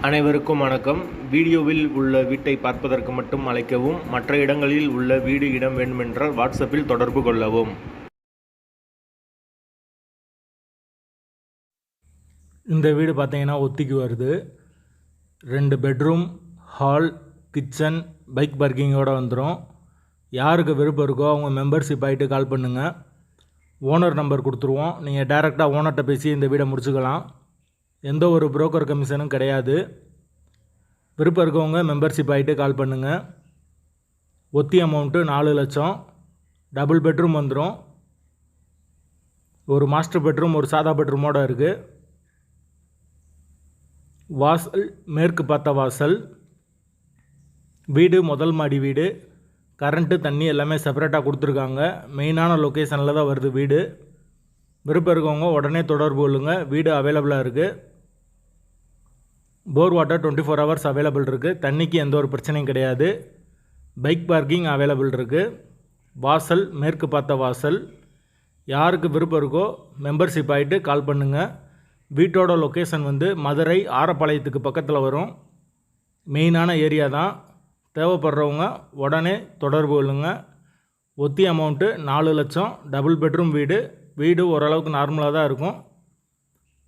அனைவருக்கும் வணக்கம். வீடியோவில் உள்ள வீட்டை பார்ப்பதற்கு மட்டும் அழைக்கவும். மற்ற இடங்களில் உள்ள வீடு இடம் வேண்டுமென்றால் வாட்ஸ்அப்பில் தொடர்பு கொள்ளவும். இந்த வீடு பார்த்தீங்கன்னா ஒத்திக்கு வருது. 2 பெட்ரூம், ஹால், கிச்சன், பைக் பார்க்கிங்கோடு வந்துடும். யாருக்கு விருப்பம் இருக்கோ அவங்க மெம்பர்ஷிப் ஆகிட்டு கால் பண்ணுங்கள். ஓனர் நம்பர் கொடுத்துருவோம். நீங்கள் டைரெக்டாக ஓனர்கிட்ட பேசி இந்த வீடை முடிச்சுக்கலாம். எந்த ஒரு புரோக்கர் கமிஷனும் கிடையாது. விருப்பம் இருக்கவங்க மெம்பர்ஷிப் ஆகிட்டு கால் பண்ணுங்கள். ஒத்தி அமௌண்ட்டு 4 லட்சம். டபுள் பெட்ரூம் வந்துடும். ஒரு மாஸ்டர் பெட்ரூம், ஒரு சாதா பெட்ரூமோடு இருக்குது. வாசல் மேற்கு பார்த்த வாசல். வீடு முதல் மாடி வீடு. கரண்ட்டு, தண்ணி எல்லாமே செப்பரேட்டாக கொடுத்துருக்காங்க. மெயினான லொக்கேஷனில் தான் வருது வீடு. விருப்பம் இருக்கவங்க உடனே தொடர்பு கொள்ளுங்கள். வீடு அவைலபிளாக இருக்குது. போர் வாட்டர் 24 ஹவர்ஸ் அவைலபிள் இருக்குது. தண்ணிக்கு எந்த ஒரு பிரச்சனையும் கிடையாது. பைக் பார்க்கிங் அவைலபிள் இருக்குது. வாசல் மேற்கு பார்த்த வாசல். யாருக்கு விருப்பம் இருக்கோ மெம்பர்ஷிப் ஆகிட்டு கால் பண்ணுங்கள். வீட்டோட லொக்கேஷன் மதுரை ஆரப்பாளையத்துக்கு பக்கத்தில் வரும். மெயினான ஏரியா தான். தேவைப்படுறவங்க உடனே தொடர்பு கொள்ளுங்கள். ஒத்தி அமௌண்ட்டு 4 லட்சம். டபுள் பெட்ரூம் வீடு. வீடு ஓரளவுக்கு நார்மலாக தான் இருக்கும்.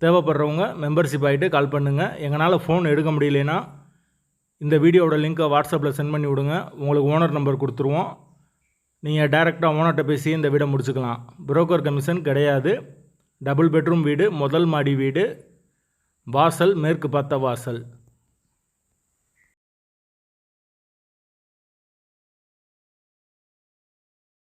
தேவைப்படுறவங்க மெம்பர்ஷிப் ஆகிட்டு கால் பண்ணுங்கள். எங்களால் ஃபோன் எடுக்க முடியலனா இந்த வீடியோவோட லிங்க்கை வாட்ஸ்அப்பில் சென்ட் பண்ணி விடுங்க. உங்களுக்கு ஓனர் நம்பர் கொடுத்துருவோம். நீங்கள் டைரெக்டாக ஓனர்கிட்ட பேசி இந்த வீடை முடிச்சுக்கலாம். புரோக்கர் கமிஷன் கிடையாது. டபுள் பெட்ரூம் வீடு, முதல் மாடி வீடு. வாசல் மேற்கு பார்த்த வாசல்.